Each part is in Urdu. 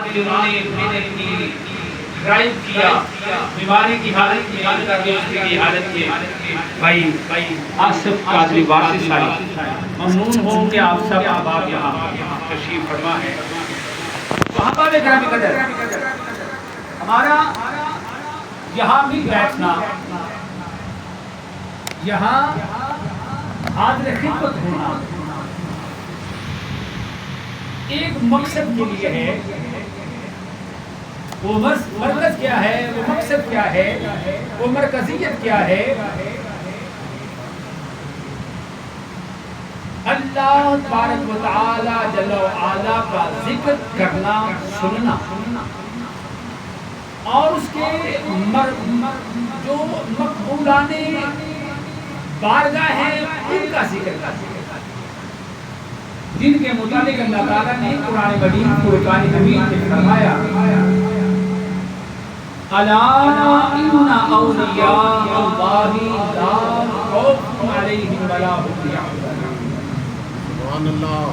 انہوں نے محنت کی، ڈرائیو کیا، بیماری کی حالت میں جان کر دوستی کی حالت میں بھائی آصف قادری وارث صاحب ممنون ہوں کہ آپ سب احباب یہاں تشریف فرما ہے۔ صحابہ کرام قدر، ہمارا یہاں بھی بیٹھنا، یہاں حاضر خدمت ہونا ایک مقصد کے لیے ہے۔ وہ مرکز کیا ہے، وہ مقصد کیا ہے، وہ مرکزیت کیا ہے؟ اللہ تبارک و تعالی جل و علا کا ذکر کرنا، سننا، اور اس کے جو مقبولان بارگاہ ہیں ان کا ذکر کرنا، جن کے متعلق اللہ تعالیٰ نے قرآن مجید فرقان حمید میں فرمایا الا ان اولیاء اللہ لا خوف علیہم ولا هم یحزنون۔ سبحان اللہ،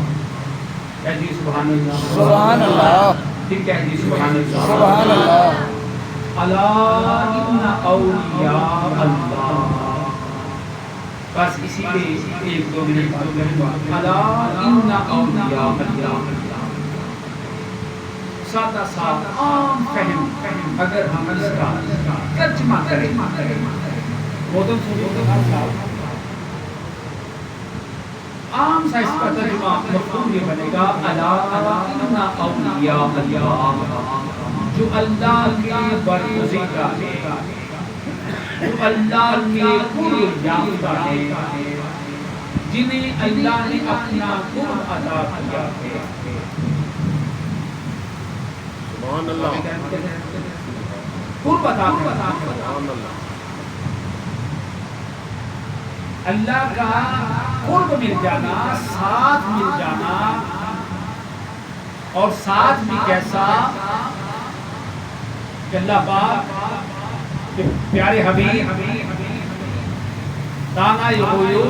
کہہ جی سبحان اللہ، سبحان اللہ، پھر کہہ جی سبحان اللہ، سبحان اللہ، الا ان اولیاء اللہ۔ بس اسی پہ ایک دو منٹ بات کریں گے۔ الا ان اولیاء اللہ، سادہ سادہ عام فہم اگر ہم اس کا ترجمہ کریں، محترم صاحب، عام سا اس کا ترجمہ مفہوم یہ بنے گا الا ان اولیاء اللہ، جو اللہ کے برگزیدہ ہیں، جو اللہ کے قرب یافتہ ہیں، جنہیں اللہ نے اپنا قرب عطا کیا ہے۔ سبحان اللہ، قرب عطا کیا، سبحان اللہ، اللہ کا قرب مل جانا، ساتھ مل جانا، اور ساتھ بھی کیسا کہ اللہ پاک کہ پیارے حبیب دانا یہویو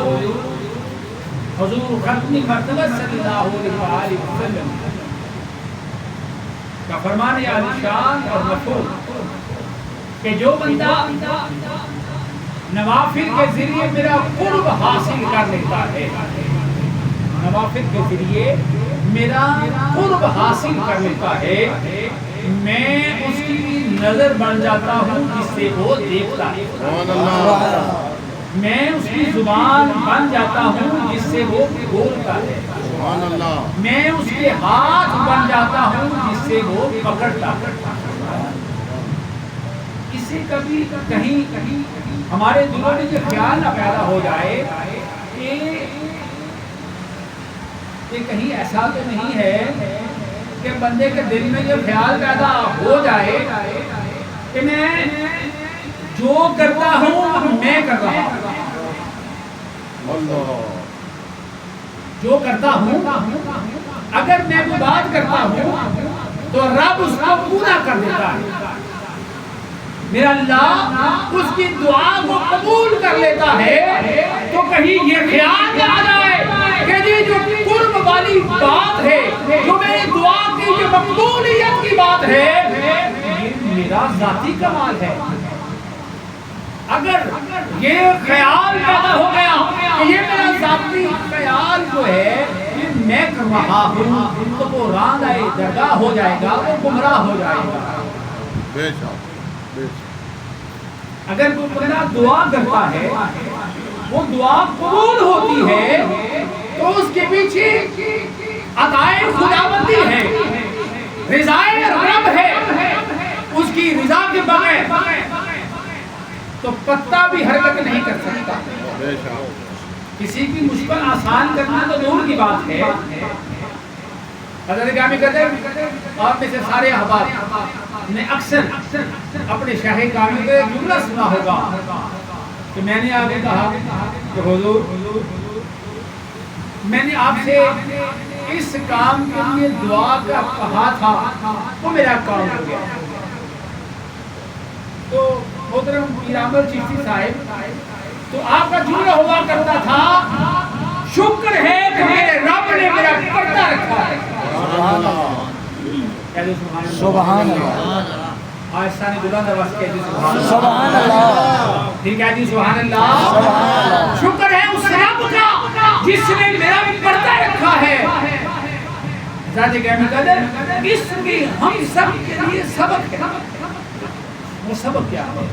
حضور ختم مرتبہ صلی اللہ علیہ وسلم کا فرمان عالی شان اور مفہوم کہ جو بندہ نوافل کے ذریعے میرا قرب حاصل کر لیتا ہے، نوافل کے ذریعے میرا قرب حاصل کر لیتا ہے، میں اس کی نظر بن جاتا ہوں جس سے وہ دیکھتا ہے، سبحان اللہ، میں اس کی زبان بن جاتا ہوں جس سے وہ بولتا ہے، سبحان اللہ، میں اس کے ہاتھ بن جاتا ہوں جس سے وہ پکڑتا ہے۔ اس سے کبھی کہیں ہمارے دلوں میں یہ خیال نہ پیدا ہو جائے کہ کہیں ایسا تو نہیں ہے کہ بندے کے دل میں یہ خیال پیدا ہو جائے کہ میں جو کرتا ہوں میں کر رہا ہوں، اللہ، جو کرتا ہوں اگر میں کوئی بات کرتا ہوں تو رب اس کو پورا کر دیتا ہے، میرا اللہ اس کی دعا کو قبول کر لیتا ہے۔ تو کہیں یہ خیال نہ آ جائے کہ جی جو قرب والی بات ہے، جو میری دعا کی جو مقبولیت کی بات ہے، یہ میرا ذاتی کمال ہے۔ اگر یہ خیال پیدا ہو گیا کہ یہ میرا ذاتی خیال جو ہے کہ میں کر رہا ہوں، تو وہ راندہ درگاہ ہو جائے گا، وہ گمراہ ہو جائے گا۔ بے شک، بے شک، اگر کوئی بندہ دعا کرتا ہے، وہ دعا قبول ہوتی ہے، تو اس کے پیچھے عطائے خداوندی ہے، رضائے رب ہے، اس کی رضا کے بغیر تو پتہ بھی حرکت نہیں کر سکتا۔ بے شک، کسی کی مشکل آسان کرنا تو دور کی بات ہے۔ حضرت گرامی قدر آپ میں سے سارے احباب نے اکثر اپنے شاہ کامل کا جملہ سنا ہوگا کہ میں نے آپ سے کہا کہ حضور میں نے آپ سے اس کام کے لیے دعا کا کہا تھا، وہ میرا کام ہو گیا۔ تو محترم پیر احمد چشتی صاحب، تو آپ کا جملہ ہوا کرتا تھا، شکر ہے کہ میرے رب نے میرا پردہ رکھا ہے۔ کہہ دو سبحان اللہ آہستہ نے بلند آواز کہہ دی سبحان اللہ پھر کہہ دی سبحان اللہ شکر ہے اس رب کا جس نے میرا پردہ رکھا ہے ذات گرامی قدر اس میں ہم سب کے لیے سبق ہے وہ سبق کیا ہے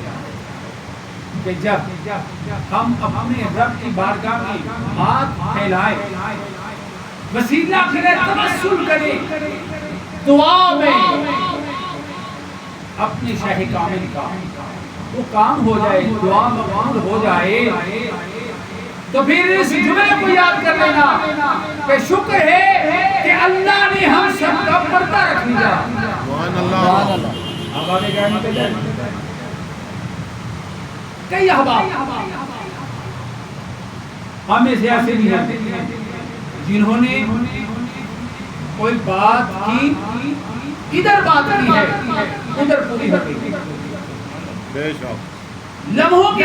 کہ جب ہم اپنے رب کی بارگاہ میں ہاتھ پھیلائیں وسیلہ کرے توسل کرے دعا میں اپنے شاہ کامل کا وہ کام ہو جائے دعا مقبول ہو جائے تو پھر اس جملے کو یاد کر لینا کہ شکر ہے کہ اللہ نے ہم سب کا پردہ رکھ لیا سبحان اللہ اب آگے جانے کے لیے کئی احباب ہمیں سے ایسے بھی ہیں جنہوں نے کوئی بات کی ادھر بات کی ہے ادھر پوری ہو گئی بے شک لمحوں کے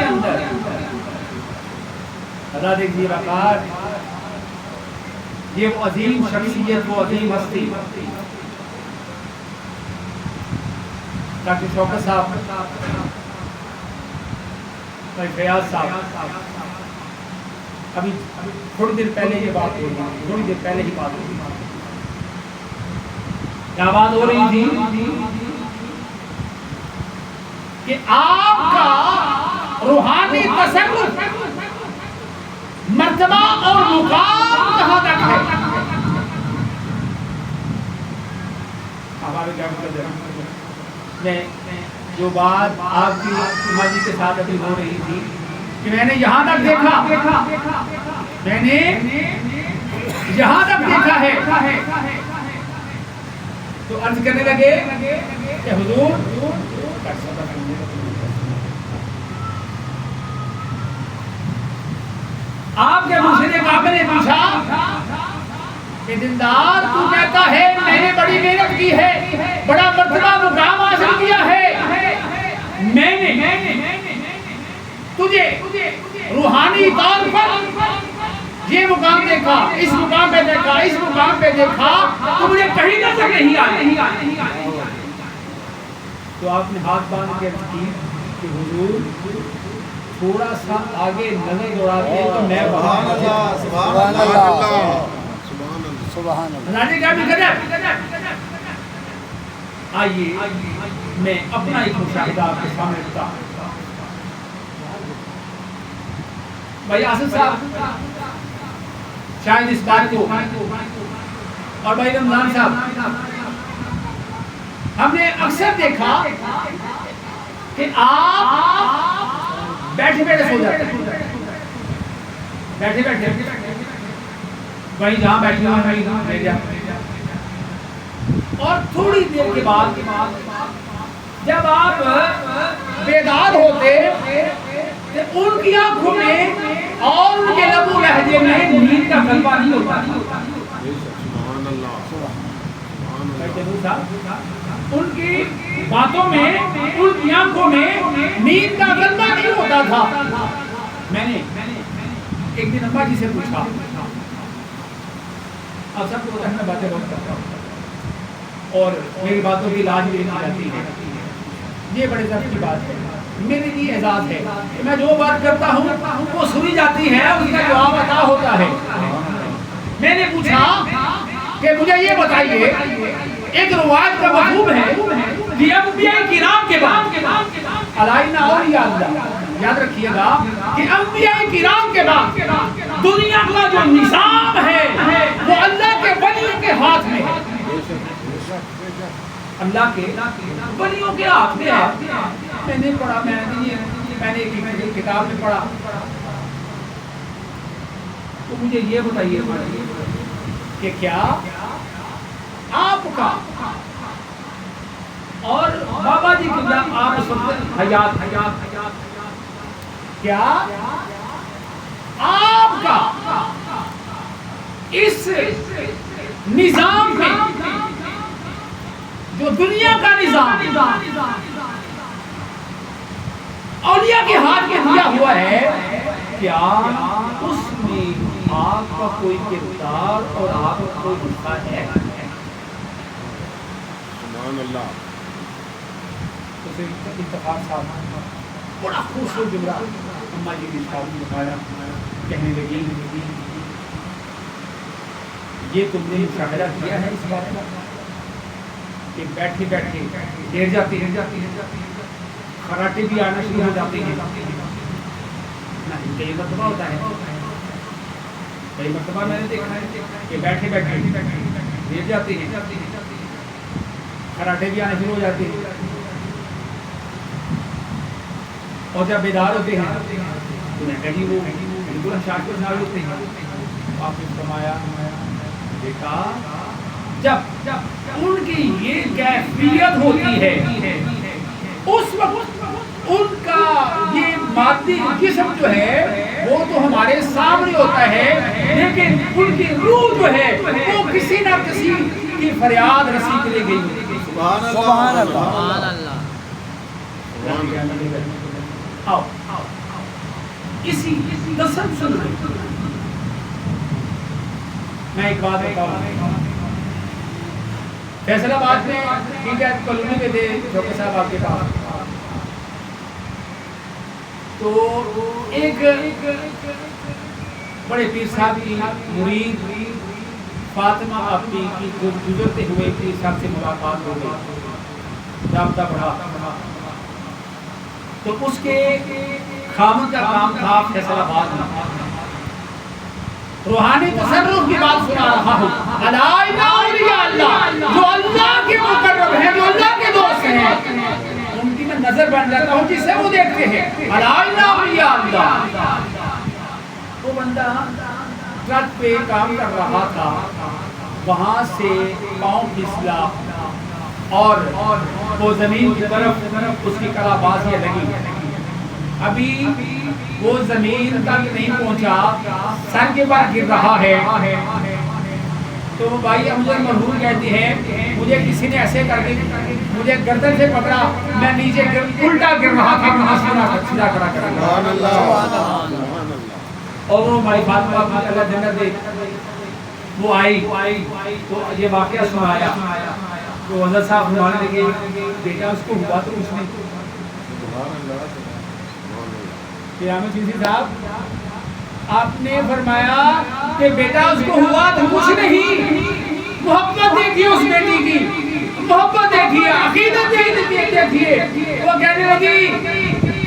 اندر اللہ دیکھیے وقار یہ وہ عظیم شخصیت وہ عظیم ہستی ڈاکٹر شوکت صاحب فیاض صاحب ابھی تھوڑی دیر پہلے یہ بات ہو رہی تھوڑی دیر پہلے ہی بات ہو رہی کیا بات ہو رہی تھی کہ آپ کا روحانی تصرف مرتبہ اور مقام کہاں تک ہے ہمارے کیا میں جو بات آپ کی ماضی کے ساتھ ابھی ہو رہی تھی کہ میں نے یہاں تک دیکھا میں نے یہاں تک دیکھا ہے تو عرض کرنے لگے کہ حضور آپ کے مشرے کعبے نے پوچھا کہ دلدار تو کہتا ہے میں نے بڑی محنت کی ہے بڑا مرتبہ مقام حاصل کیا ہے میں نے تجھے روحانی طور پر یہ مقام دیکھا اس مقام پہ دیکھا اس مقام پہ دیکھا تو مجھے کہیں نظر نہیں آئی تو آپ نے ہاتھ باندھ کے عرض کی کہ حضور تھوڑا سا آگے نظر دوڑاتے تو میں وہاں سبحان اللہ سبحان اللہ آئیے میں اپنا ایک مشاہدہ آپ کے سامنے رکھتا ہوں بھائی آصف صاحب شاید اس بات کو اور بھائی رمضان صاحب ہم نے اکثر دیکھا کہ آپ بیٹھے بیٹھے سو جاتے ہیں بیٹھے بیٹھے وہیں جہاں بیٹھے ہوئے وہیں بیٹھ جاتے اور تھوڑی دیر کے بعد جب آپ بیدار ہوتے ان کی آنکھوں میں اور ان کے لب و لہجے میں نیند کا غلبہ نہیں ہوتا سبحان اللہ ان کی باتوں میں ان کی آنکھوں میں نیند کا غلبہ نہیں ہوتا تھا میں نے ایک دن ابا جی سے پوچھا آپ سب کو پتہ ہے میں باتیں بہت کرتا ہوں اور میری باتوں کی لاج بھی نہیں جاتی ہے یہ بڑے ضرور کی بات ہے میرے لیے اعزاز ہے کہ میں جو بات کرتا ہوں وہ سنی جاتی ہے اس کا جواب عطا ہوتا ہے میں نے پوچھا کہ مجھے یہ بتائیے ایک روایت کا مفہوم ہے کہ انبیاء کرام کے بعد علائنا اولیاء اللہ یاد رکھیے گا کہ انبیاء کرام کے بعد دنیا کا جو نظام ہے وہ اللہ کے ولیوں کے ہاتھ میں ہے اللہ کے ولیوں کے ہاتھ میں ہے میں نے پڑھا میں نے ایک کتاب میں پڑھا تو مجھے یہ بتائیے کہ کیا آپ کا اور بابا جی قبلہ آپ اس وقت حیات کیا آپ کا اس نظام میں جو دنیا کا نظام اولیاء کے ہاتھ میں دیا ہوا ہے کیا اس میں آپ کا کوئی کردار اور آپ کا کوئی حصہ ہے؟ سبحان اللہ. اسے انتخاب صاحب بڑا خوبصورت جملہ اما جی نے صاحب بتایا، کہنے لگی یہ تم نے مشاہدہ کیا ہے اس بات کا کہ بیٹھے بیٹھے گر جاتی ہے، خراٹے بھی آنا شروع ہو جاتے ہیں. کئی مرتبہ ہوتا ہے، کئی مرتبہ میں نے دیکھا ہے کہ بیٹھے بیٹھے گر جاتے ہیں، خراٹے بھی آنا شروع ہو جاتے ہیں، اور جب بیدار ہوتے ہیں تو میں کہیں وہ بالکل شاک پر نال ہوتے ہیں. آپ نے فرمایا بیٹا جب ان کی یہ کیفیت ہوتی ہے اس وقت ان کا یہ مادی جسم جو ہے وہ تو ہمارے سامنے ہوتا ہے، لیکن ان کی روح جو ہے وہ کسی نہ کسی کی فریاد رسی کے لیے گئی ہوتی ہے. سبحان اللہ. آؤ اسی تسلسل میں ایک بات بتاؤں. فیصل آباد میں ٹھیک ہے کالونی میں تھے چوکے صاحب آپ کے پاس، تو ایک بڑے پیر صاحب کی مرید فاطمہ آپی کی گزرتے ہوئے پیر صاحب سے ملاقات ہو گئی، رابطہ بڑھا. تو اس کے خامن کا کام تھا فیصل آباد میں روحانی تصرف کی بات سنا رہا ہوں. اللہ جو اللہ کے مقرب ہیں، جو اللہ کے دوست ہیں، ان کی میں نظر بن جاتا ہوں جس سے وہ دیکھتے ہیں. اللہ وہ بندہ ٹرک پہ کام کر رہا تھا، وہاں سے پاؤں پھسلا اور وہ زمین کی طرف اس کی کلا بازیاں لگی. ابھی وہ زمین تک نہیں پہنچا، سر کے بعد گر رہا ہے. تو وہ بھائی مجھے مرحوم کہتی ہے مجھے کسی نے ایسے کر کے مجھے گردن سے پکڑا، میں نیچے الٹا گر رہا تھا، سیدھا کھڑا کر رہا. اور وہ ہماری فاطمہ اللہ جنت دے وہ آئی تو یہ واقعہ سنایا. تو حضرت صاحب فرمانے لگے بیٹا اس کو ہوا تو اس نے قیامت چیزی صاحب آپ نے فرمایا کہ بیٹا اس کو ہوا تو کچھ نہیں. محبت دیکھیے اس بیٹی کی، محبت دیکھیے، عقیدت دیکھیے. وہ کہنے لگی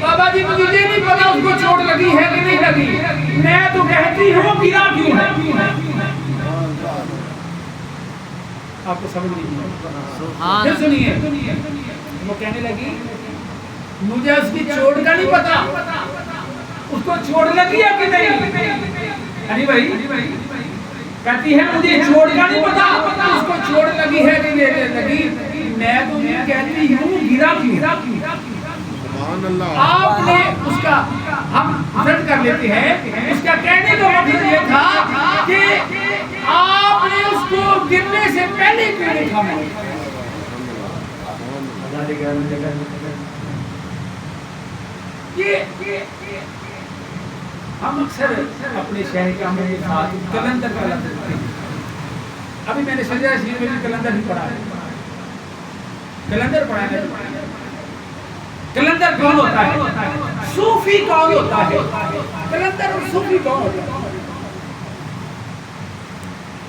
بابا جی مجھے یہ نہیں پتا اس کو چوٹ لگی ہے کہ نہیں لگی، میں تو کہتی ہوں گرا کیوں ہے. آپ کو سمجھ نہیں ہے، سنیے. وہ کہنے لگی مجھے اس کی چوٹ کا نہیں پتا، اس کو چوٹ لگی ہے کہ نہیں. ارے بھائی کہتی ہے مجھے چوٹ کا نہیں پتا، اس کو چوٹ لگی ہے کہ نہیں لگی، میں تو یہ کہتی ہوں گرا کیوں. آپ نے اس کا ہم رد کر لیتے ہیں، اس کا کہنے کا مطلب یہ تھا کہ آپ نے اس کو گرنے سے پہلے کیوں نہیں تھاما. ہم اکثر اپنے شہر کے عمل کے ساتھ کلندر کا لفظ کرتے ہیں. ابھی میں نے شجرہ شریف میں بھی کلندر ہی پڑھا ہے، کلندر پڑھا ہے. کلندر کون ہوتا ہے؟ صوفی کون ہوتا ہے؟ کلندر اور صوفی کون ہوتا ہے؟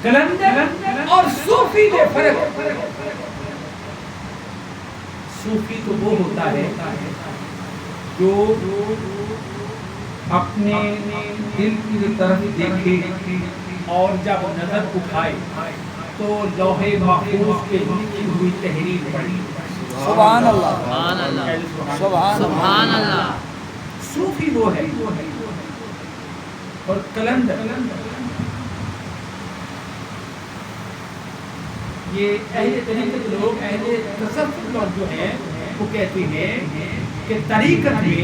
کلندر اور صوفی میں فرق. صوفی تو وہ ہوتا ہے جو اپنے دل کی طرف دیکھے اور جب نظر اٹھائے تو لوح محفوظ کے لکھی ہوئی تحریر پڑھی. سبحان اللہ، سبحان اللہ. صوفی وہ ہے. اور کلندر یہ اہل طریقت لوگ، اہل تصوف لوگ جو ہیں وہ کہتے ہیں کہ طریقت میں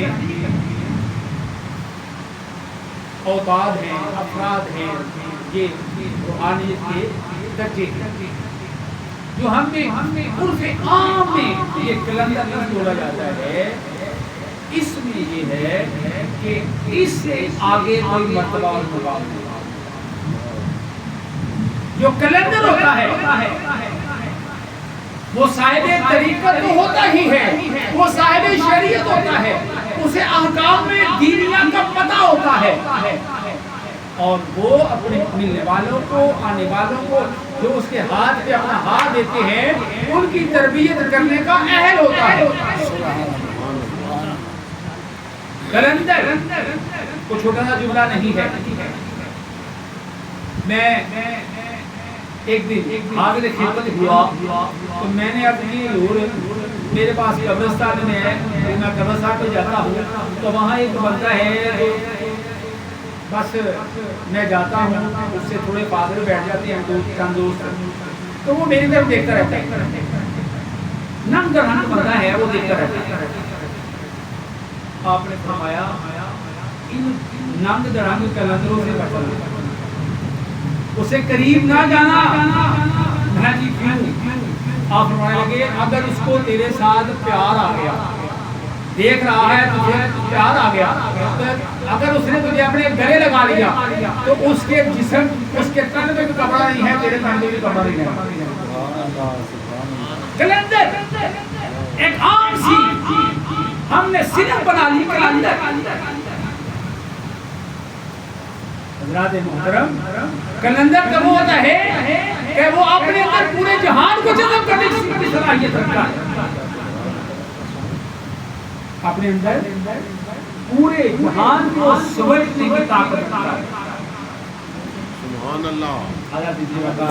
اوتاد ہیں، افراد ہیں، یہ روحانیت کے درجے ہیں جو ہم میں عرف عام میں یہ کلندر لفظ بولا جاتا ہے. اس میں یہ ہے کہ اس سے آگے کوئی مرتبہ اور مقام نہیں. جو کلندر ہوتا ہے وہ صاحب طریقت تو ہوتا ہی ہے، وہ صاحب شریعت ہوتا ہے، اسے احکام میں دینیا کا پتہ ہوتا ہے، اور وہ اپنے ملنے والوں کو، آنے والوں کو جو اس کے ہاتھ پہ اپنا ہاتھ دیتے ہیں ان کی تربیت کرنے کا اہل ہوتا ہے۔ کلندر کو چھوٹا سا جملہ نہیں ہے۔ میں ایک دن حاضر خدمت ہوا تو میں نے اپنی میرے پاس قبرستان میں ہے، میں قبرستان پہ جاتا ہوں تو وہاں ایک بندہ ہے، بس میں جاتا ہوں اس سے تھوڑے فاصلے بیٹھ جاتے ہیں چند دوست، تو وہ میری طرف دیکھتا رہتا ہے، ننگ درہنگ بندہ ہے وہ دیکھتا رہتا ہے۔ آپ نے فرمایا ان ننگ درہنگ کلندروں سے بچنا، اسے قریب نہ جانا۔ میں جی کیوں؟ آپ فرمانے لگے اگر اس کو تیرے ساتھ پیار آ گیا، دیکھ رہا ہے تجھے پیار آ گیا، اگر اس نے تجھے اپنے گلے لگا لیا تو اس کے جسم، اس کے تن میں بھی کپڑا نہیں ہے، تیرے تن میں بھی کپڑا نہیں ہے۔ کلندر ایک عام سی ہم نے صرف بنا لی کلندر۔ حضرات محترم، کلندر کا وہ ہوتا ہے کہ وہ اپنے اندر پورے جہان کو جذب کرنے کی صلاحیت رکھتا ہے، اپنے اندر پورے جہان کو سمجھنے کی طاقت رکھتا ہے۔ سبحان اللہ۔ آیا دیجیے بتا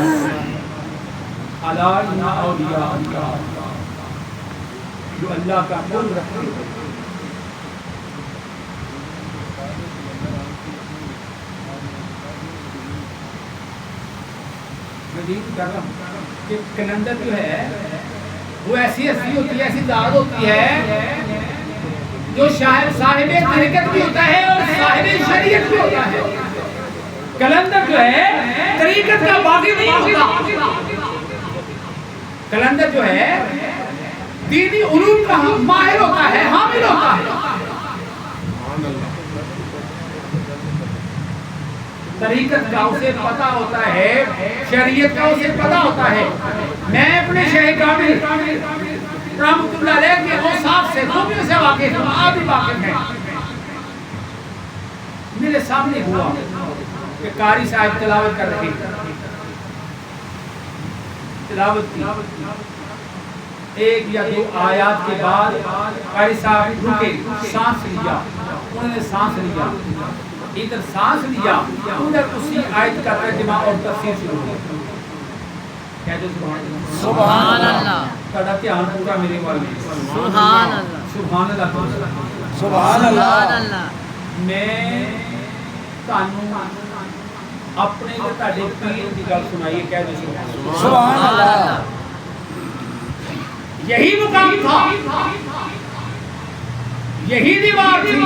الا ان اولیاء اللہ، جو اللہ کا قرب رکھتے ہیں۔ کر رہا ہوں کہ کلندر جو ہے وہ ایسی ہستی ہوتی ہے، ایسی ذات ہوتی ہے جو صاحب طریقت بھی ہوتا ہے اور صاحب شریعت بھی ہوتا ہے۔ کلندر جو ہے طریقت کا باقی نہیں ہوتا، کلندر جو ہے دینی علوم کا ماہر ہوتا ہے، حامل ہوتا ہے۔ طریقت کا اسے پتہ ہوتا ہے، شریعت کا اسے پتہ ہوتا ہے۔ میں اپنے شیخ کامل رحمۃ اللہ علیہ کے اوصاف سے، خوبیوں سے واقف ہوں، آپ بھی واقف ہیں۔ میرے سامنے ہوا کہ قاری صاحب تلاوت کر رہے تھے، تلاوت کی ایک یا دو آیات کے بعد قاری صاحب رکے، سانس لیا، انہوں نے سانس لیا، ادھر سانس لیا، ادھر اسی آیت کا ترجمہ اور تفسیر شروع ہو گیا۔ کہہ دو سبحان اللہ۔ تھوڑا دھیان پورا میرے وال میں۔ سبحان اللہ، سبحان اللہ، سبحان اللہ۔ میں تانوں اپنے تے تہاڈے پیر دی گل سنائیے، کہہ دو سبحان اللہ۔ یہی مقام تھا، یہی دیوار تھی،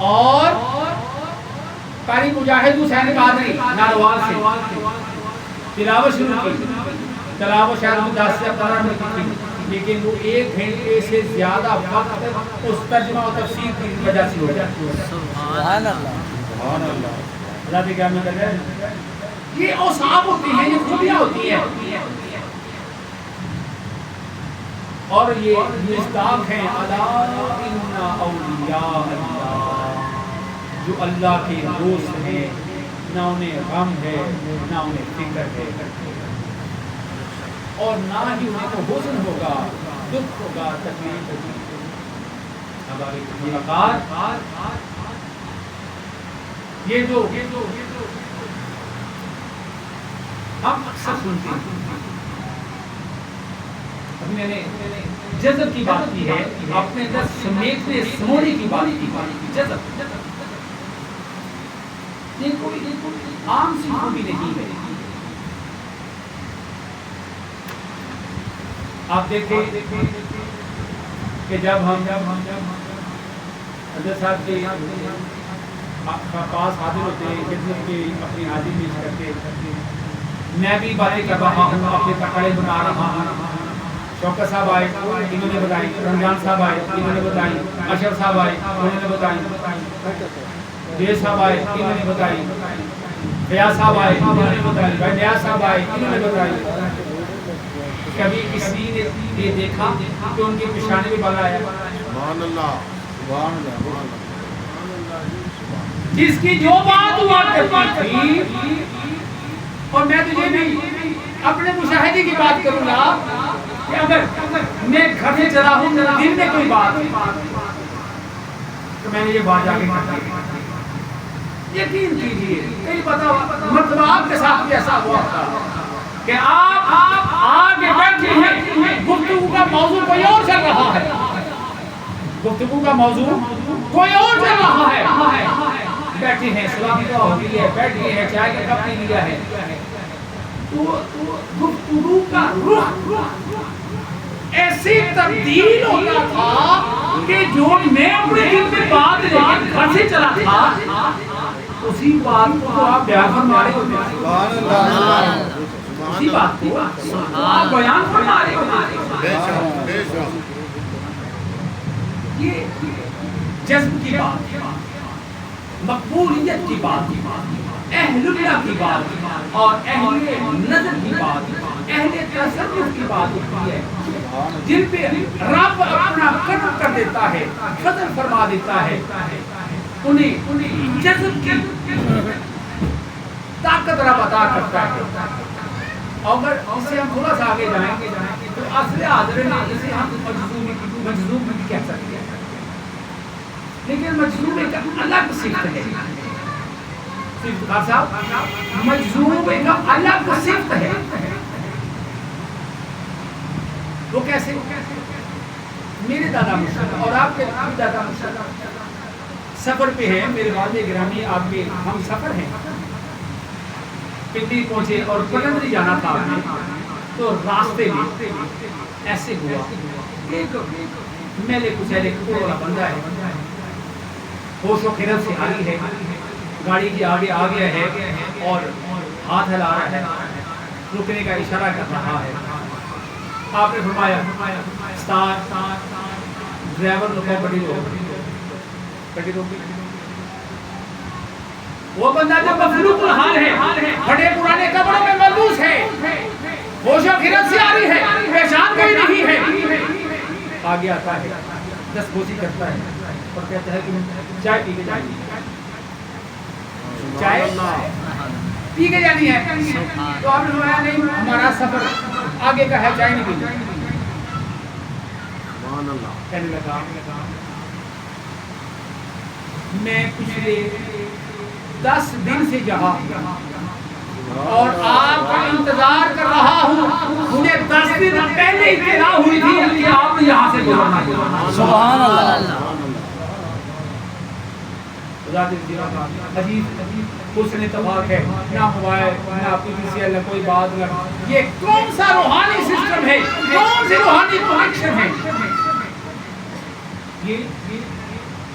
اور قاری مجاہد حسین قادری ناروال سے تلاوت شروع کی۔ تلاوت شاید 10 سے 15 منٹ کی تھی، لیکن وہ 1 گھنٹے سے زیادہ وقت اس ترجمہ و تفسیر کی وجہ سے ہو گیا۔ سبحان اللہ، سبحان اللہ۔ اللہ کی قیامت ہے، یہ اوصاف ہوتی ہیں، یہ خوبیاں ہوتی ہیں، اور یہ مصداق ہیں الا ان اولیاء اللہ، جو اللہ کے دوست ہیں، نہ انہیں غم ہے، نہ انہیں فکر ہے، اور نہ ہی انہیں کو حزن ہوگا، دکھ ہوگا، تکلیف ہوگی۔ اب آگے یہ وقار، یہ جو ہم اکثر سنتے ہیں، میں نے جذب کی بات کی ہے، اپنے اندر سمیٹنے سمونے کی بات کی، جذب یہ کوئی عام سی خوبی نہیں ہے۔ آپ دیکھیں کہ جب ہم حضرت صاحب کے پاس حاضر ہوتے ہیں، خدمت کی اپنی حاضری پیش کرتے، میں بھی باتیں کر رہا ہوں، اپنے پکڑے بنا رہا ہوں، شوکت صاحب آئے، انہوں نے بتائی، رمضان صاحب آئے، انہوں نے بتائی، اشرف صاحب آئے، انہوں نے بتائی، دیر صاحب آئے، انہوں نے بتائی، بیاس صاحب آئے انہوں نے بتائی، بھائی نیاز صاحب آئے انہوں نے بتائی، کبھی کسی نے یہ دیکھا کہ ان کے پیشانے میں بال آیا؟ سبحان اللہ سبحان اللہ جس کی جو بات ہوا کرتی تھی، اور میں تجھے بھی اپنے مشاہدے کی بات کروں گا کہ اگر میں گھر سے چلا ہوں دن میں کوئی بات تو میں نے یہ بات آگے یقین کیجیے کئی پتا مطلب آپ کے ساتھ بھی ایسا ہوا تھا کہ آپ آگے بیٹھے ہیں، گفتگو کا موضوع کوئی اور چل رہا ہے، گفتگو کا موضوع کوئی اور چل رہا ہے، بیٹھے ہیں سلامی دعا ہو گئی ہے، بیٹھے ہیں چائے کا کپ پی لیا ہے، تو گفتگو کا رخ ایسی تبدیل ہوتا تھا کہ جو میں اپنے دل میں بات لے کے گھر سے چلا تھا اسی بات کو آپ بیان فرما رہے ہوتے ہیں، سبحان اللہ اسی بات کو آپ بیان فرما رہے ہوتے ہیں۔ بے شک بے شک یہ جذب کی بات، مقبولیت کی بات، اہل اللہ کی بات اور اہل نظر کی بات، اہل تصرف کی بات ہوتی ہے، جن پہ رب اپنا قدر کر دیتا ہے، فضل فرما دیتا ہے، انہیں جذب کی طاقت رب عطا کرتا ہے۔ اگر اسے ہم تھوڑا سا آگے جائیں گے تو اصل حاضر میں اسے ہم مجذوب بھی کہہ سکتے ہیں، لیکن مجذوب ایک الگ صفت ہے، صاحب مجذوب ایک الگ صفت ہے، وہ کیسے؟ میرے دادا مشرف اور آپ کے دادا مشرف سفر پہ ہیں، میرے والد گرامی آپ کے ہم سفر ہیں، پنڈی پہنچے اور پلندری جانا تھا آپ نے، تو راستے میں ایسے ہوا ایک میلے کچیلے کپڑوں والا بندہ ہے، ہوش و خرد سے آگی ہے، گاڑی کی آگے آ گیا ہے اور ہاتھ ہلا رہا ہے، رکنے کا اشارہ کر رہا ہے۔ آپ نے فرمایا سٹارٹ، ڈرائیور لوگ بڑی روکی، وہ بندہ جو مفلوق الحال ہے، بڑے پرانے کپڑوں میں ملبوس ہے، ہوش و خرد سے آ رہی ہے، پہچان کوئی نہیں ہے، آگے آتا ہے، دس بوسی کرتا ہے اور کہتا ہے کہ چائے پی کے جانی ہے، چائے پی کے جانی ہے، تو آپ نے فرمایا نہیں ہمارا سفر آگے کا ہے، چائے نہیں پینی۔ سبحان اللہ کہنے لگا میں پچھلے 10 دن سے یہاں اور آپ کا انتظار کر رہا ہوں، مجھے 10 دن پہلے اطلاع ہوئی تھی کہ آپ یہاں سے گزرنا ہے۔ سبحان اللہ عجیب حسن اتفاق ہے، نہ موبائل نہ اپنی کسی اللہ کوئی بات نہ، یہ کون سا روحانی سسٹم ہے، کون سی روحانی کنیکشن ہے، یہ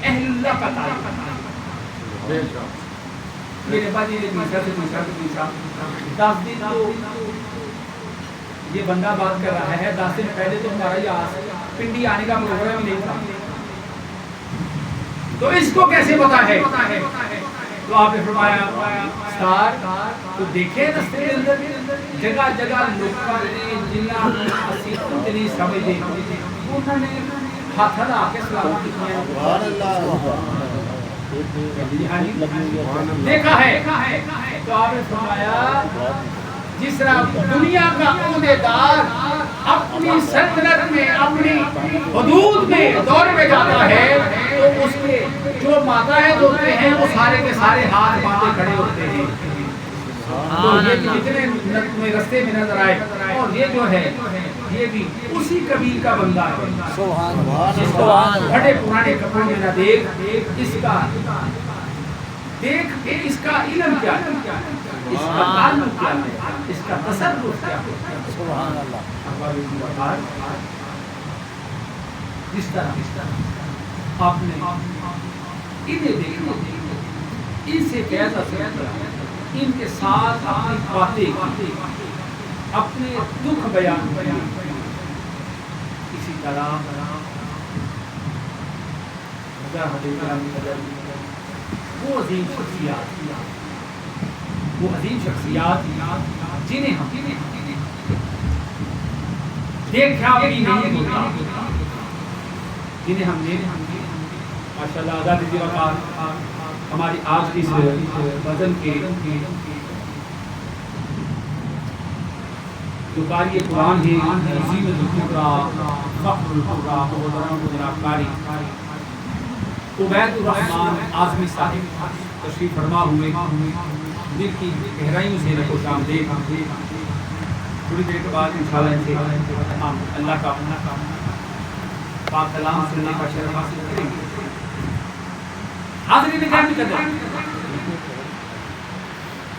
اہل اللہ کا تعلق ہے۔ بے شک میرے بعد یہ دوسرا سے دوسرا سے دوسرا 10 دن تو یہ بندہ بات کر رہا ہے، 10 دن پہلے تو ہمارا یہ پنڈی آنے کا پروگرام ہی نہیں تھا، تو اس کو کیسے پتا ہے؟ تو آپ نے فرمایا سٹار تو دیکھے رستے کے اندر جگہ جگہ لوکاں نے جنہاں اسی اتنی سمجھ دے انہوں نے ہاتھ ہلا کے سلام کیے، سبحان اللہ دیکھا ہے۔ تو آپ نے فرمایا جس طرح دنیا کا عہدیدار اپنی سلطنت میں اپنی حدود میں دور میں جاتا ہے تو اس کے جو ماتحت ہوتے ہیں وہ سارے کے سارے ہاتھ باندھے کھڑے ہوتے ہیں، تو یہ جتنے رستے میں نظر آئے، اور یہ جو ہے یہ بھی اسی قبیل کا بندہ ہے، جس کو بڑے پرانے کپڑوں میں نہ دیکھ، اس کا دیکھ کہ اس کا علم کیا ہے، اس کا تعلق کیا ہے، اس کا تصرف کیا ہے۔ سبحان اللہ جس طرح آپ نے انہیں دیکھا، ان سے فیض حاصل کیا، ان کے ساتھ اپنی باتیں، اپنے دکھ بیان کیا، اسی طرح وہ عظیم شخصیات وہ عظیم شخصیات جنہیں ہم دیکھا بھی نہیں ہوتا، جنہیں ہم نے ماشاءاللہ آزاد جی وقار ہماری آج کی وزن کے جو قاری قرآن ہے عظیم القرا فخر القرا محترم جناب قاری عبید الرحمن اعظمی صاحب تشریف فرما ہوئے، دل کی گہرائیوں سے رکھو شام دے تھوڑی دیر کے بعد انشاءاللہ ان سے ہم اللہ کا پاک کلام سننے کا شرف حاصل کریں گے۔ حاضرین گرامی قدر،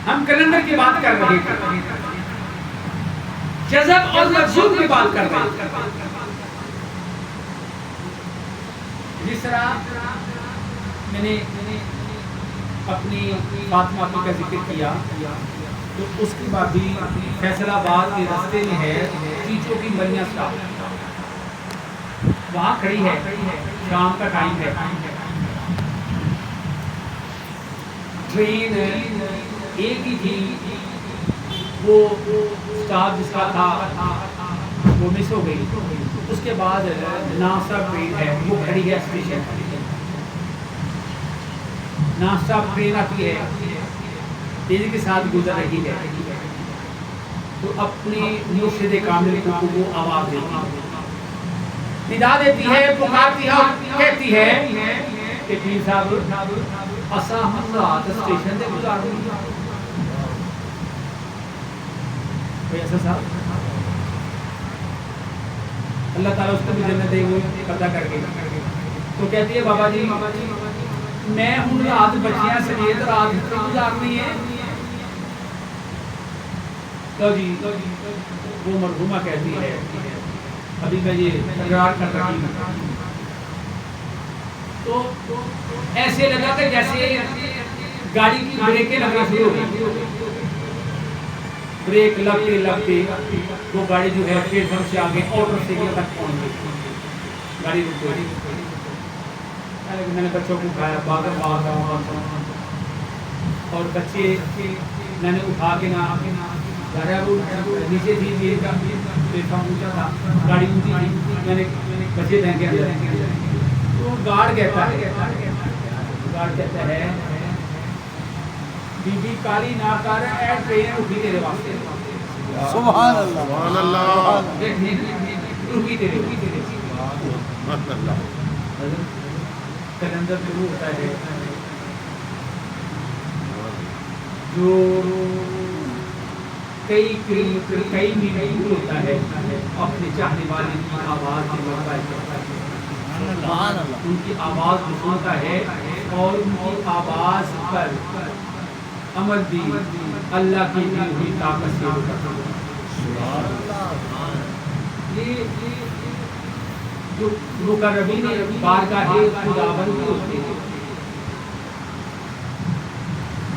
ہم کیلنڈر کی بات کر رہے ہیں، جذب اور مجذوب کی بات کر رہے ہیں۔ جس طرح میں نے اپنی فاطمہ کا ذکر کیا تو اس کی بات بھی فیصل آباد کے راستے میں ہے چیچوں کی بنیا سٹاپ، وہاں کھڑی ہے، شام کا ٹائم ہے، ٹرین ایک ہی تھی، وہ سٹاپ جس کا تھا وہ مس ہو گئی، اس کے بعد ناسا ٹرین ہے وہ کھڑی ہے اسٹیشن، ناسا ٹرین آتی ہے تیزی کے ساتھ گزر رہی ہے، تو اپنے مرشد کامل کو وہ آواز دیتی ہے، ندا دیتی ہے، پکارتی ہے اور کہتی ہے کہ پیر صاحب اسا ہم رات اسٹیشن سے گزار ہوئی، کوئی ایسا صاحب اللہ تعالیٰ اس کو بھی جنت دے وہ پتہ کر کے، تو کہتی ہے بابا جی میں ہوں رات بچیاں سمیت رات گزارنی ہے، تو جی وہ مرحومہ کہتی ہے ابھی میں یہ تکرار کر رہی ہوں، تو ایسے لگا کہ جیسے گاڑی کی بریکیں لگنا شروع ہو گئی، بریک لگتے لگتے وہ گاڑی جو ہے پلیٹ فارم سے آگے آؤٹر سٹیشن تک پہنچ گئی، گاڑی رک گئی، میں نے بچوں کو اٹھایا باغ اور بچے میں نے اٹھا کے نہ نیچے تھی پلیٹ فارم اونچا تھا، گاڑی اونچی تھی، میں نے بچے دیں گے اندر، تو گارڈ کہتا ہے بی بی کالی نہ کر اے ٹرین اٹھی تیرے واسطے، سبحان اللہ سبحان اللہ اٹھی تیرے کلندر شروع ہوتا ہے جو کئی میل دور ہوتا ہے اپنے چاہنے والے کی آواز سے لڑتا ہے، ان کی آواز کو سنتا ہے اور ان کی آواز پر عمل بھی اللہ کی دی ہوئی طاقت سے ہوتا ہے۔ یہ جو مقربین بارگاہ خداوند کی ہوتے ہیں،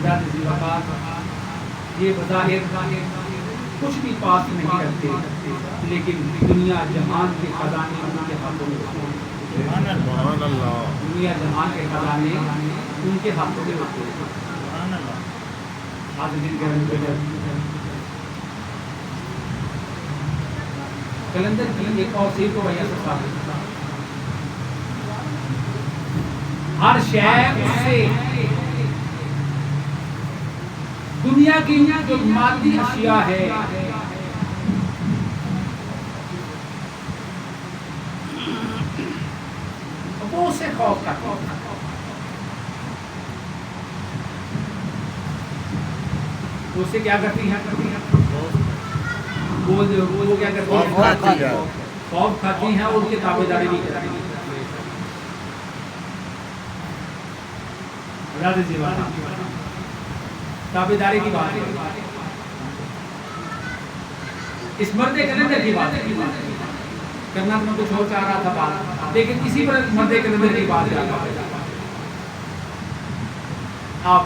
ذات ذی وقار یہ بظاہر کچھ بھی پاس نہیں رکھتے، لیکن دنیا جہان کے خزانے ان کے ہاتھوں میں ہوتے ہیں، سبحان اللہ دنیا جہان کے خزانے ان کے ہاتھوں میں ہوتے ہیں۔ کلندر کی ایک اور سیر کو بیان کرتا ہے، ہر شے سے دنیا کی جو مادی اشیاء ہے وہ اسے خوف کرتا ہے، اسے کیا کرتی ہیں وہ کیا کرتی ہیں خوف کھاتی ہیں اور ان کی تابعداری بھی کرتی ہیں۔ تابعداری کی بات ہے، اس مرد کلندر کی بات ہے، کرنا میں کچھ اور چاہ رہا تھا بات، لیکن اسی پر مرد کلندر کی بات ہے۔ آپ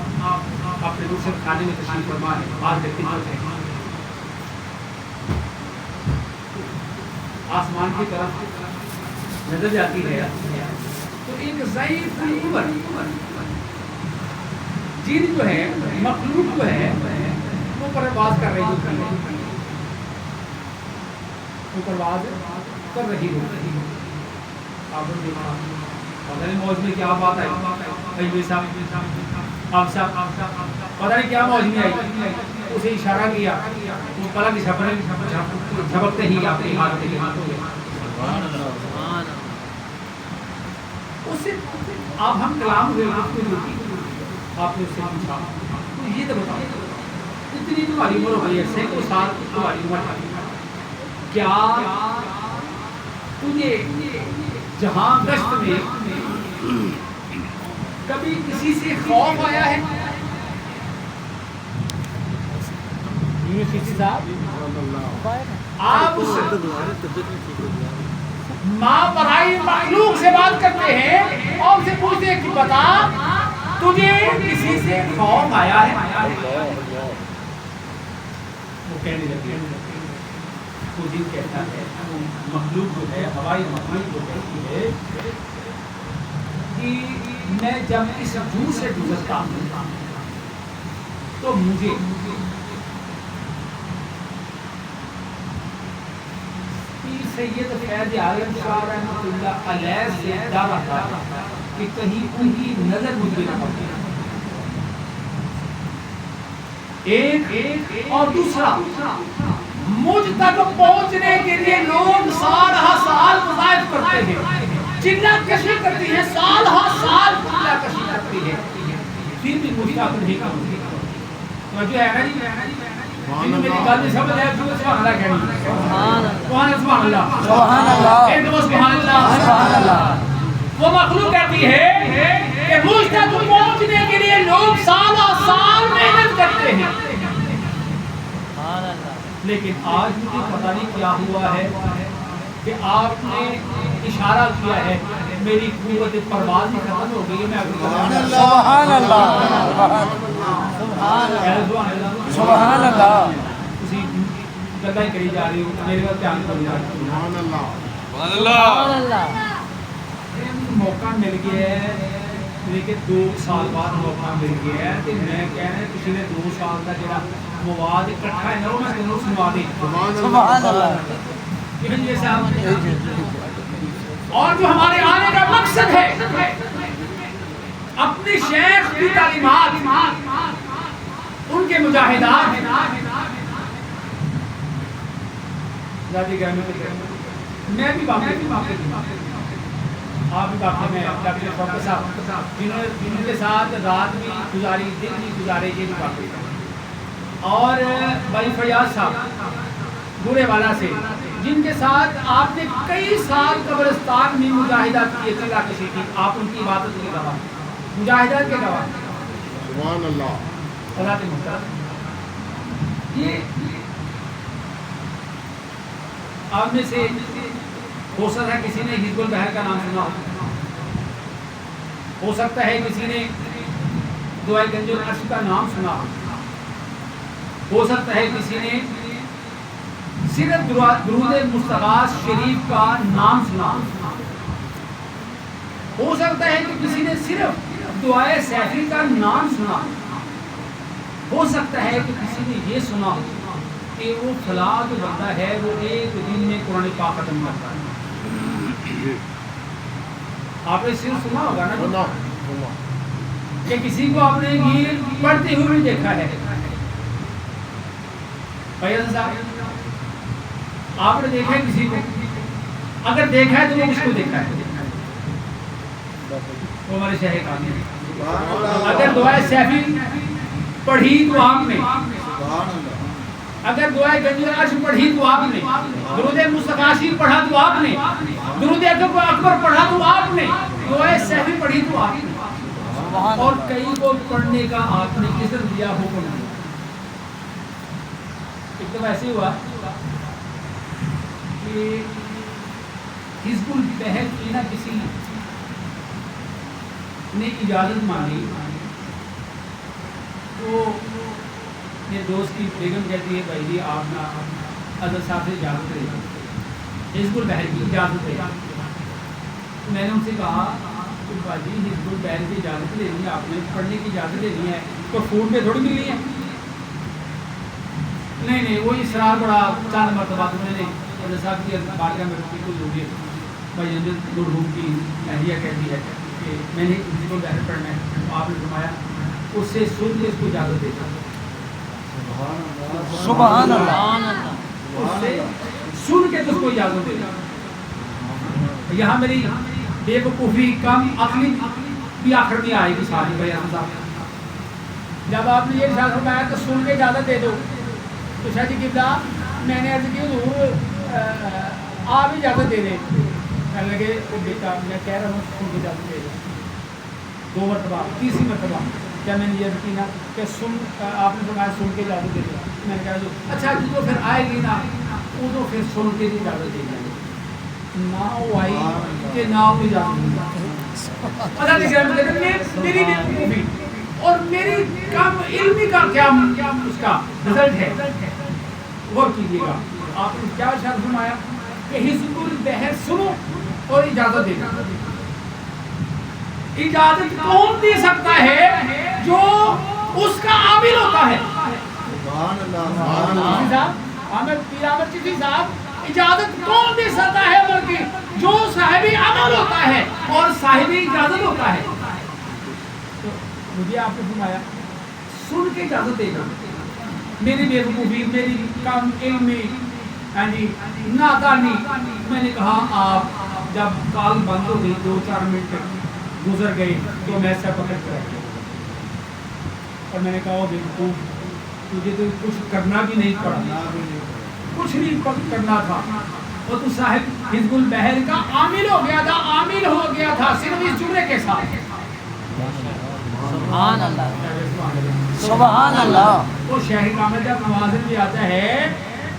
اپنے دوسرے کھانے میں تشریف فرما ہے، بات کرتی ہیں آسمان کی طرف نظر جاتی ہے تو ایک ضعیف جن جو ہے مخلوق جو ہے پرواز کر رہی ہوتی ہے، وہ پرواز کر رہی ہوتی ہے. آپ نے دیکھا پتہ نہیں موج میں کیا بات آئی، بھائی صاحب آپ صاحب پتہ نہیں کیا موج میں آئی، اسے اشارہ کیا، وہ پلک جھپکتے ہی آپ کے ہاتھ میں اس سے آپ ہم کلام ہوئے آپ نے اس سے پوچھا تو یہ تو بتاؤ اتنی تمہاری عمر ہو گئی ہے، سینکڑوں سال تمہاری عمر، کیا تجھے جہاں گشت میں کبھی کسی سے خوف آیا ہے؟ یونیورسٹی صاحب آپ اس ماں برائی مخلوق سے بات کرتے ہیں اور اسے پوچھتے ہیں کہ بتا تجھے کسی سے خوف آیا ہے؟ وہ کہنے لگے، خود ہی کہتا ہے مخلوق جو ہے، ہوائی مخلوق جو کہتی ہے کہ میں جب اس جو سے گزرتا ہوں تو مجھے سید فیض عالم شاہ رحمۃ اللہ علیہ سے ڈر رہا تھا کہ کہیں ان کی نظر مجھ پہ نہ پڑے. ایک اور دوسرا، مجھ تک پہنچنے کے لیے لوگ سال ہا سال مظاہر کرتے ہیں، چلہ کشی کرتی ہے، سال ہا سال چلہ کشی کرتی ہے، پھر بھی مجھ تک نہیں پہنچتی. توجہ ہے نا جی؟ میری بات نہیں سمجھ آیا، سبحان اللہ کہنی، سبحان اللہ، سبحان اللہ، ایک دو سبحان اللہ، سبحان اللہ. وہ مخلوق کہتی ہے کہ مجھ تک پہنچنے کے لیے لوگ سال سال محنت کرتے ہیں، لیکن آج مجھے پتہ نہیں کیا ہوا ہے کہ آپ نے اشارہ کیا ہے میری قوت پرواز ہی ختم ہو گئی ہے. میں سبحان اللہ، سبحان اللہ، اسی گلا ہی کری جا رہی ہوں، میرے پاس دھیان کری جا رہی ہوں. سبحان اللہ. موقع مل گیا ہے لیکن 2 سال بعد موقع مل گیا ہے کہ میں کہہ رہا ہوں پچھلے 2 سال کا جڑا مواد اکٹھا ہے نا وہ میں تینوں سنوا دی. سبحان اللہ. یہ صاحب اور جو ہمارے آنے کا مقصد ہے اپنے شیخ کی تعلیمات، ان کے مجاہدات، میں بھی باقی آپ بھی باقی میں ڈاکٹر فوکر صاحب جنہوں کے ساتھ رات بھی گزاری، دن بھی گزارے، یہ بھی باقی، اور بھائی فیاض صاحب بورے والا سے جن کے ساتھ آپ نے کئی سال قبرستان میں مجاہدات کیے، چلا کشی کی، آپ ان کی عبادت کے گواہ، مجاہدات کے گواہ. سبحان اللہ. اللہ کے محترم، یہ آپ میں سے ہو سکتا ہے کسی نے حزب البحر کا نام سنا ہو سکتا ہے کسی نے دعائے گنج العرش کا نام سنا ہو سکتا ہے کسی نے صرف درود مصطفیٰ شریف کا نام سنا ہو سکتا ہے کہ کسی نے صرف دعائے سیفی کا نام سنا ہو سکتا ہے کہ کسی نے یہ سنا کہ وہ فلاں جو بندہ ہے وہ ایک دن میں قرآن پاک ختم کرتا ہے. آپ نے صرف سنا ہوگا نا کہ کسی کو آپ نے یہ پڑھتے ہوئے بھی دیکھا ہے. فیاض صاحب آپ نے دیکھا ہے کسی کو؟ اگر دیکھا ہے تو وہ کس کو دیکھا ہے؟ وہ ہمارے شیخ کامل. اگر دعائے سیفی پڑھی تو آپ نے، اگر دعائے گنج العرش پڑھی تو آپ نے، درود مصطفی پڑھا تو آپ نے، درود اکبر پڑھا تو آپ نے، دعائے سیفی پڑھی تو آپ نے، اور کئی کو پڑھنے کا آپ نے اذن دیا حکم دیا. ایک تو ایسے ہوا کہ حزب البحر کی نہ کسی نے اجازت مانگی تو میرے دوست کی بیگم کہتی ہے بھائی جی آپ نا حضرت صاحب سے اجازت لے، حزب البحر کی اجازت لے. میں نے ان سے کہا کہ بھائی جی حزب البحر کی اجازت لینی ہے، آپ نے پڑھنے کی اجازت لینی ہے، تو فون پہ تھوڑی ملنی ہے. نہیں وہ اسرار بڑا چند مرتبہ میں نے صاحب کی بارگاہ میں رکھی کوئی ہوگی بھائی مرحوم کی اہلیہ کہتی ہے کہ میں نے کسی کو بہر پڑھنا ہے، تو آپ نے فرمایا اس سے سن کے اس کو اجازت دیتا، سبحان اللہ اس سے سن کے تو اس کو اجازت دیتا۔ یہاں میری بے وقوفی کم عقلی بھی آخر میں آئے گی ساری بھائی صاحب، جب آپ نے یہ ارشاد فرمایا تو سن کے اجازت دے دو، تو شاہ جی قبلہ میں نے عرض کی حضور آپ اجازت دے دیں، کہنے لگے بیٹا میں کہہ رہا ہوں سن کے اجازت دے دو، 2 مرتبہ، تیسری مرتبہ کیا میں نے یہ کی نا کہ سن آپ نے فرمایا سن کے اجازت دے دو، میں نے کہا اچھا جو پھر آئے گی نا وہ تو پھر سن کے اجازت دے دیں، نہ وہ آئی کہ نہ وہ اجازت دے پتہ نہیں میری بے اور میری کم علمی کا کیا اس کا رزلٹ ہے، غور کیجیے گا۔ آپ نے کیا ارشاد فرمایا کہ حزب البحر سنو اور اجازت دے دو۔ اجازت کون دے سکتا ہے؟ جو اس کا عامل ہوتا ہے۔ سبحان اللہ عامر چیزی صاحب اجازت کون دے سکتا ہے؟ بلکہ جو صاحب عمل ہوتا ہے اور صاحب اجازت ہوتا ہے۔ تو مجھے آپ نے فرمایا سن کے اجازت دے گا، میری بے وقوفی، میری کم علمی نادانی، میں نے کہا آپ جب کال بند ہو گئی 2-4 منٹ گزر گئے تو میں سے پکڑ کر رکھ اور میں نے کہا بے وقوف تجھے تو کچھ کرنا بھی نہیں پڑا، کچھ نہیں کرنا تھا، اور تو صاحب حزب البحر کا عامل ہو گیا تھا، عامل ہو گیا تھا صرف اس جملے کے ساتھ۔ سبحان اللہ سبحان اللہ۔ وہ شہر کامل جب نماز میں آتا ہے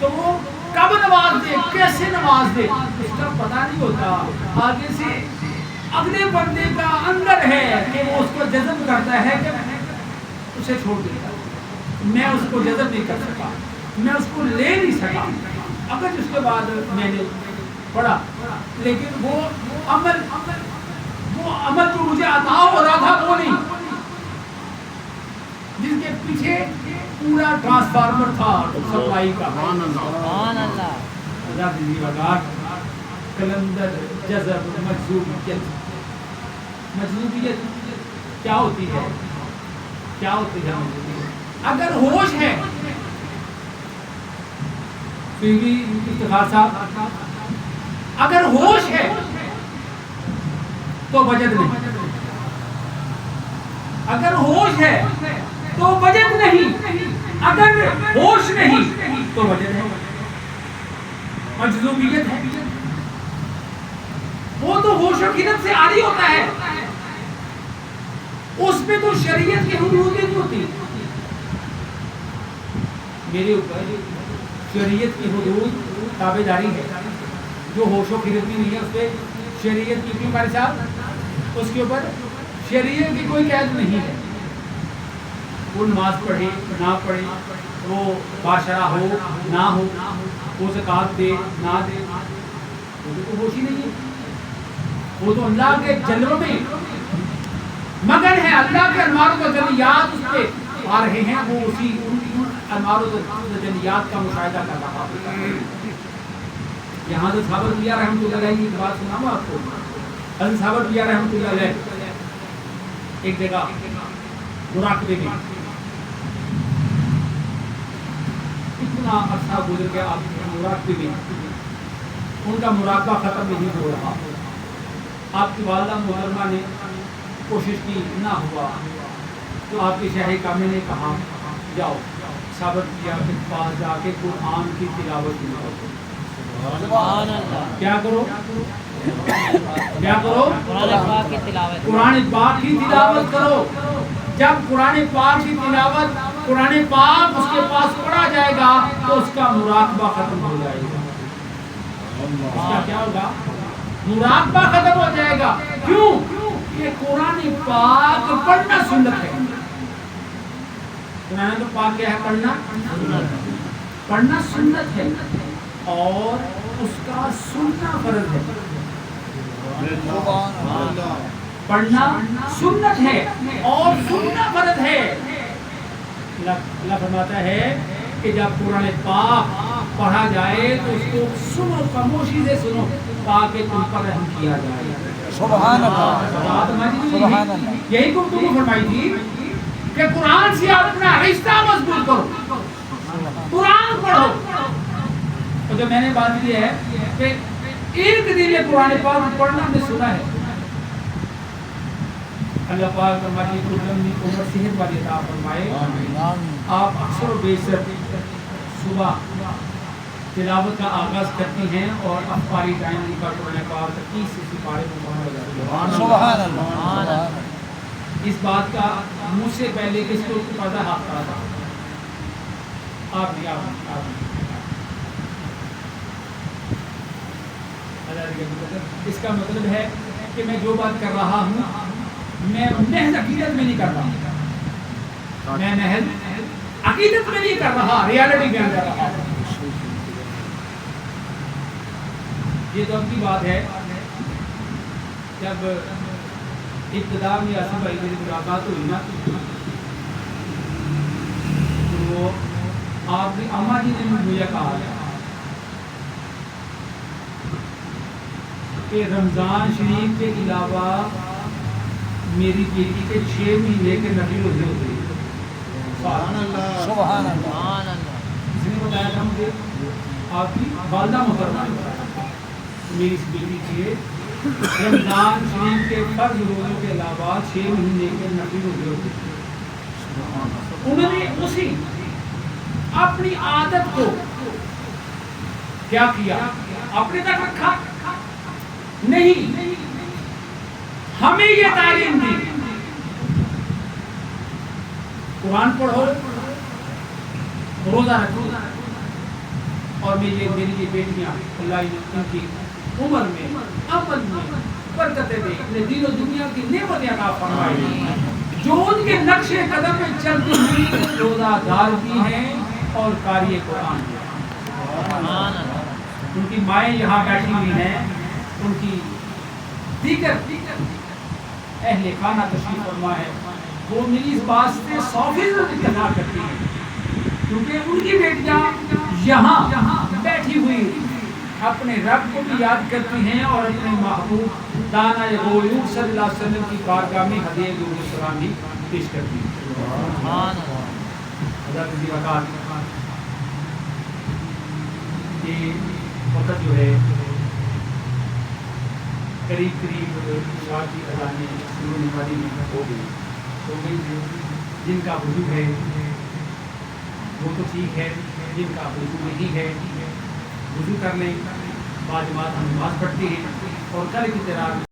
تو وہ کب نماز دے، کیسے نماز دے اس کا پتہ نہیں ہوتا، آگے سے اگلے بندے کا اندر ہے کہ وہ اس کو جذب کرتا ہے کہ اسے چھوڑ دیتا، میں اس کو جذب نہیں کر سکا، میں اس کو لے نہیں سکا، اگر اس کے بعد میں نے پڑھا، لیکن وہ عمل جو مجھے عطا ہو رہا تھا وہ نہیں، جس کے پیچھے پورا ٹرانسفارمر تھا سپلائی کا۔ سبحان اللہ کلندر جذب مجذوبیت کیا ہوتی ہے؟ کیا ہوتی ہے مجذوبیت؟ اگر ہوش ہے افتخار صاحب، اگر ہوش ہے تو وجد نہیں، اگر ہوش ہے تو وجد نہیں، اگر ہوش نہیں تو وجد ہے، مجذوبیت ہے، وہ تو ہوش و خدمت سے عاری ہوتا ہے، اس میں تو شریعت کی حدود نہیں ہوتی، میرے اوپر شریعت کی حدود تابعداری ہے، جو ہوش و خدمت نہیں ہے اس پہ شریعت کی ہمارے ساتھ اس کے اوپر شریعت کی کوئی قید نہیں ہے، وہ نماز پڑھے نہ پڑھے، وہ باشرہ ہو نہ ہو، وہ زکوٰۃ دے نہ دے، وہ تو ہوش ہی نہیں ہے، وہ تو اللہ کے جلووں میں مگن ہے، اللہ کے انوار و تجلیات اس پہ آ رہے ہیں، وہ اسی انوار و تجلیات کا مشاہدہ کر رہا ہے۔ یہاں تو صحابہ کیا رحمۃ اللہ علیہ کی بات سناؤں آپ کو، حضرت صحابہ کیا رحمۃ اللہ علیہ ایک جگہ مراقبے میں اتنا عرصہ گزر گیا، آپ مراقبے میں ان کا مراقبہ ختم نہیں ہو رہا، آپ کی والدہ محترمہ نے کوشش کی نہ ہوا، تو آپ کے شاہ کامل نے کہا جاؤ ثابت کیا کے پاس جا کے قرآن کی تلاوت کرو، سبحان اللہ، کیا کرو کیا کرو، قرآن پاک کی تلاوت، قرآن پاک کی تلاوت کرو، جب قرآن پاک کی تلاوت قرآن پاک اس کے پاس پڑھا جائے گا تو اس کا مراقبہ ختم ہو جائے گا، اس کا کیا ہوگا؟ مراقبہ ختم ہو جائے گا، کیوں؟ کہ قرآن پاک پڑھنا سنت ہے، قرآن پاک کیا ہے؟ پڑھنا سنت ہے اور اس کا سننا فرض ہے، پڑھنا سنت ہے اور سننا فرض ہے۔ اللہ فرماتا ہے کہ جب قرآن پاک پڑھا جائے تو اس کو سنو، خاموشی سے سنو تاکہ تم پر رحم کیا جائے۔ سبحان اللہ، سبحان اللہ۔ یہی گفتگو فرمائی تھی کہ قرآن سے اپنا رشتہ مضبوط کرو، قرآن پڑھو۔ تو جو میں نے بات کی ہے کہ ایک دن یہ قرآن پاک پڑھنا ہم نے سنا ہے۔ اللہ پاک ہماری لمبی عمر صحت والی عطا فرمائے۔ آپ اکثر و بیشتر صبح تلاوت کا آغاز کرتی ہیں اور افطاری ٹائم کا قرآن پاک 30 سے سپارے مکمل ہو جاتے ہیں۔ سبحان اللہ۔ اس بات کا مجھ سے پہلے کس کو پردہ ہاتھ کرا تھا؟ آپ نہیں، آپ اس کا مطلب ہے کہ میں جو بات کر رہا ہوں میں محض عقیدت میں نہیں کر رہا، میں محض عقیدت میں نہیں کر رہا، ریالٹی بیان کر رہا ہوں۔ یہ تو اب کی بات ہے جب ابتدا میں آصف بھائی کی ملاقات ہوئی نا تو آپ کی اماں جی نے مجھے کہا کہ رمضان شریف کے علاوہ میری بیٹی کے 6 مہینے کے نفل روزے ہوتے ہیں۔ سبحان اللہ، سبحان اللہ۔ سبحان اللہ۔ اس نے بتایا تھا مجھے آپ کی والدہ محترمہ نے بتایا تھا میری اس بیٹی کے رمضان شریف کے فرض روزوں کے علاوہ 6 مہینے کے نفل روزے ہوتے ہیں۔ انہوں نے اسی اپنی عادت کو کیا کیا؟ اپنے تک رکھا نہیں، ہمیں یہ تعلیم دی قرآن پڑھو، روزہ رکھو۔ اور میری یہ بیٹیاں اللہ نے ان کی عمر میں عمل میں برکتیں دے، اپنے دین و دنیا کی نعمتیں عطا فرمائی، جو ان کے نقش قدم میں چلتی ہوئی روزہ دار بھی ہیں اور قاری قرآن بھی ہیں۔ ان کی مائیں یہاں بیٹھی ہوئی ہیں، ان کی دیگر اہل خانہ تشریف فرما ہے، وہ میری اس بات سے 100% اتفاق کرتی ہیں کیونکہ ان کی بیٹیاں یہاں بیٹھی ہوئی اپنے رب کو بھی یاد کرتی ہیں اور اپنے محبوب دانا غیور صلی اللہ علیہ وسلم کی بارگاہ میں ہدیہ درود و سلام بھی پیش کرتی ہیں۔ حضرت یہ وقت جو ہے قریب شاہ کی اذانیں شروع ہونے والی ہو گئی، جن کا وضو ہے وہ تو ٹھیک ہے، جن کا وضو نہیں ہے وضو کر لیں، بعد ہم نماز پڑھتے ہیں اور کل کی طرح